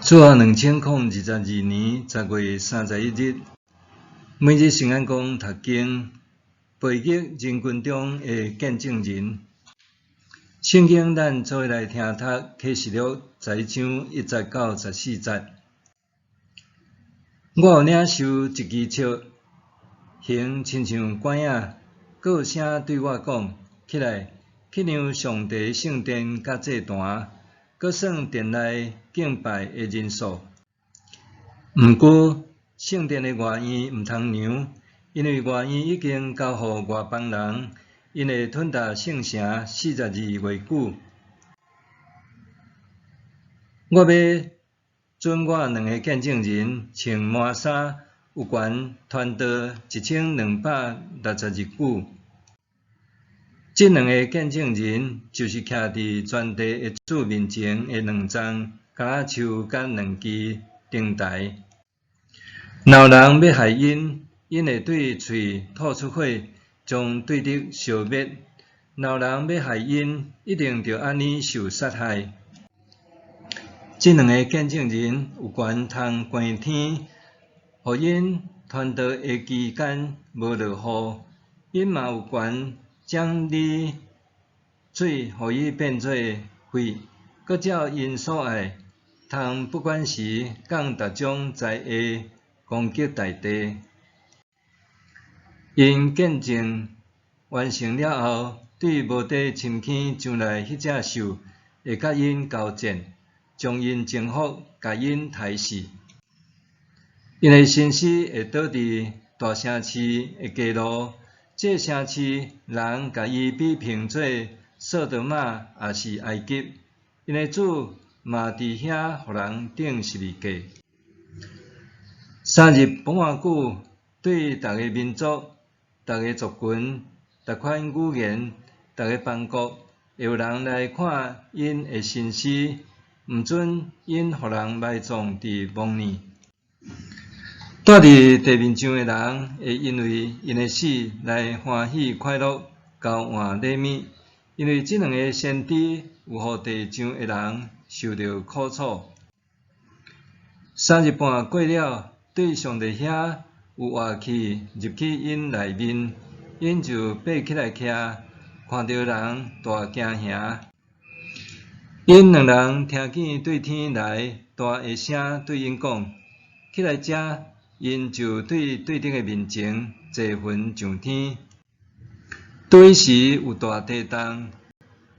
主后2022年10月31日，每日圣安宫读经，培育人群中的见证人。圣经咱做伙来听读启示录10章1节到14节。我有领受一支尺，形亲像管仔，佫有声对我讲：起来，去量上帝圣殿甲祭坛，佫算殿内敬拜的人数。毋过，圣殿的外院毋通量，因为外院已经交予外邦人，因会吞踏圣城42月久。我要准我2个见证人穿麻衫，有悬传道1262句。这2个见证人就是徛伫全地的主面前的2丛橄榄树甲2支灯台。若有人要害因，因会对喙吐出火，将对敌烧灭。若有人要害因，一定着安尼受杀害。这2个见证人有权通关天，互因传道的期间无落雨，因嘛有权将你水，互伊变做血，佮照因所爱，通不管时降逐种灾厄，攻击大地。因见证完成了后，对无地深坑上来迄只兽，会甲因交战，将因征服，甲因杀死。因的身躯会倒伫大城市的街路，这城市人甲伊比评做索多玛，也是埃及。因的主嘛伫遐，互人顶十字架。3日半久，对逐个民族、逐个族群、逐款语言、逐个邦国，会有人来看因的身躯，毋准因互人埋葬伫墓里。住伫地面上的人会因为因的死来欢喜快乐，交换礼物，因为这2个先知有互地上的人受到苦楚。3日半过了，对上帝遐有活气入去因内面，因就爬起来徛，看到人大惊吓。因2人听见对天来大个声对因讲：起来食。因就对敌的面前坐魂上天。对时有大地动，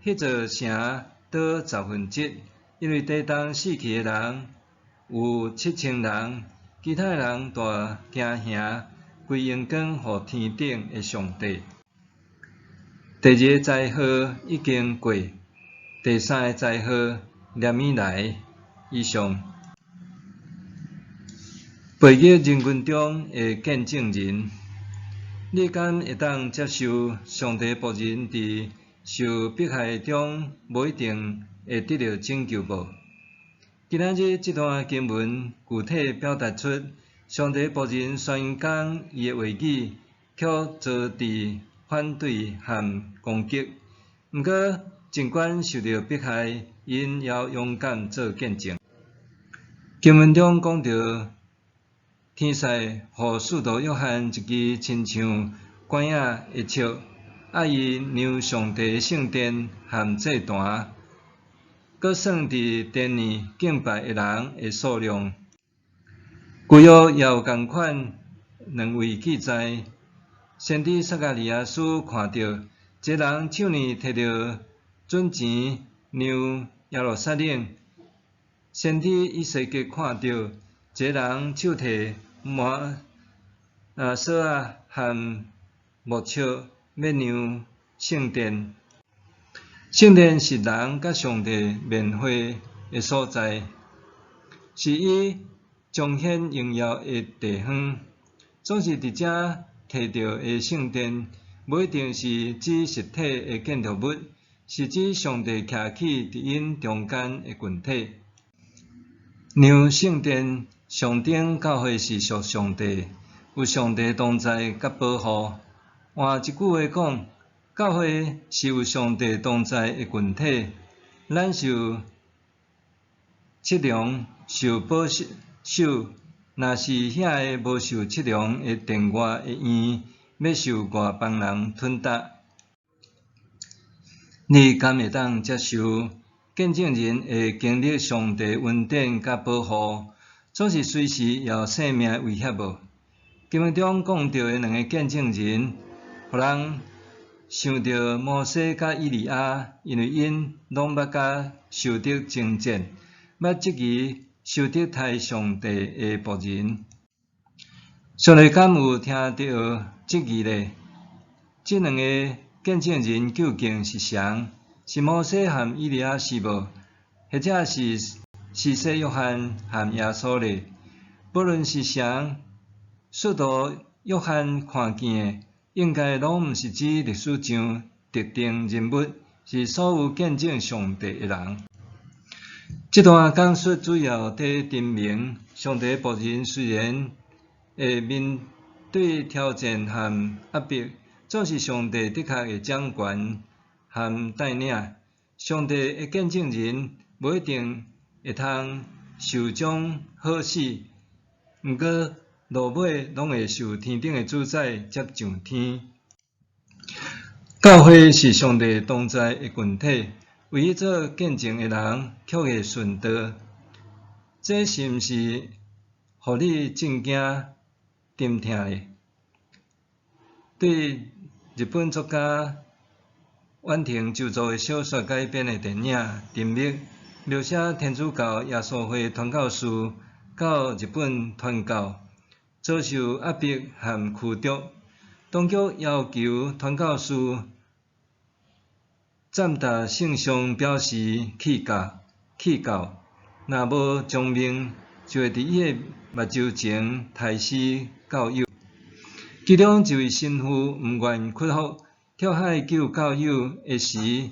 迄座城倒10分之1，因为地动死去的人有7000人，其他的人大惊吓，归荣光互天顶的上帝。第2个灾祸已经过，第3个灾祸连绵来。以上。培育人群中的见证人，你敢会当接受上帝仆人伫受迫害中无一定会得到拯救无？今仔日这段经文具体表达出上帝仆人宣讲伊的话语，却遭致反对和攻击。毋过，尽管受到迫害，因也勇敢做见证。经文中讲到，天使互使徒约翰一支亲像管仔的尺，爱伊量上帝圣殿和祭坛，佮算伫殿里敬拜的人的数量。旧约也有同款2位记载。先知撒加利亚书看到，一个人手里摕着准钱量耶路撒冷。先知以西结看到，一个人手摕麻绳和木尺要量圣殿。圣殿是人甲上帝面会的所在，是伊彰显荣耀的地方。总是伫遮摕到的圣殿，无一定是指实体的建筑物，是指上帝徛起伫因中间的群体。量圣殿象征教会是属上帝，有上帝同在甲保护。换一句话讲，教会是有上帝同在的群体。咱是有测量受保守，若是遐个无受测量的殿外的院，要受外邦人吞踏。你敢会当接受见证人会经历上帝恩典甲保护，总是随时要性命威胁无？经文中讲到的两个见证人，互人想到摩西甲以利亚，因为因拢捌甲受得征战，捌即期受得太上帝的仆人。上帝敢有听到即期呢？即两个见证人究竟是谁？是摩西和以利亚是无？或者是施洗约翰和耶稣呢？不论是谁，使徒约翰看见的，应该拢毋是指历史上特定人物，是所有见证上帝的人。这段讲述主要在证明，上帝仆人虽然会面对挑战和压迫，总是上帝的确会掌权和带领。上帝的见证人无一定会通受奖好死，毋过落尾拢会受天顶的主宰接上天。教会是上帝同在的群体，唯一做见证的人却会顺道。这是毋是互你正惊沉痛的？对日本作家坂田周作的小说改编的电影《沉默》，描写天主教耶稣会传教士到日本传教，遭受压迫和驱逐，当局要求传教士暂达圣上表示弃教，若无将命，就会伫伊的目睭前杀死教友。其中一位神父毋愿屈服，跳海救教友的时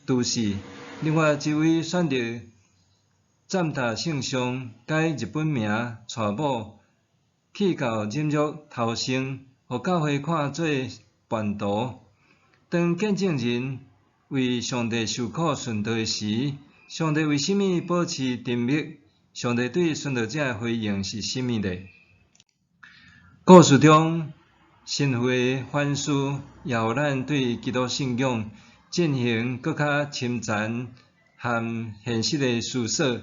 拄死；另外一位选择暂达圣上改日本名娶某，弃教忍辱偷生，互教会看做叛徒。当见证人为上帝受苦顺道时，上帝为甚物保持沉默？上帝对顺道者的回应是甚物呢？故事中，神父的反思也互咱对基督信仰进行更较深层和现实的思索。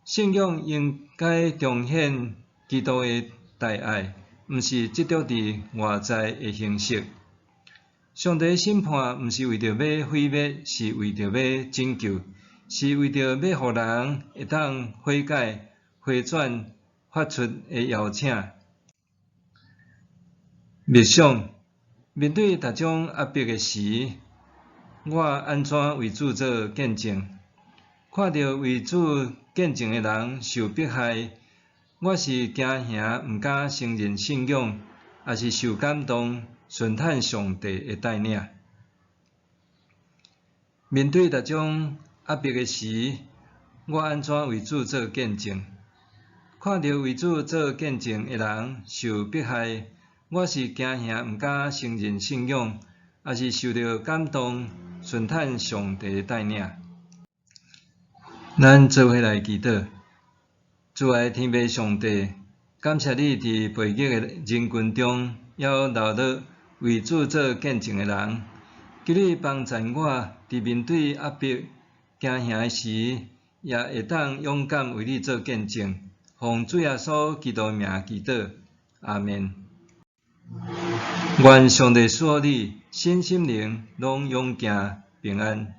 信仰应该彰显基督的大爱，毋是执着伫外在的形式。上帝的审判毋是为着要毁灭，是为着要拯救，是为着要互人会当悔改、回转、发出的邀请。默想，面对逐种压迫的时，我安怎为主做见证？看到为主见证的人受迫害，我是惊吓毋敢承认信仰，还是受感动，顺坦上帝的带领？面对逐种压迫的时，我安怎为主做见证？看到为主做见证的人受迫害，我是惊吓毋敢承认信仰，还是受到感动，顺坦上帝的带领？咱做伙来祈祷，主爱天父上帝，感谢你伫培育的人群中，要留落为主做见证的人，求你帮助我，伫面对压迫、惊吓的时，也会当勇敢为你做见证。奉主耶稣基督名祈祷，阿们。愿上帝赐予你身心灵拢勇健平安。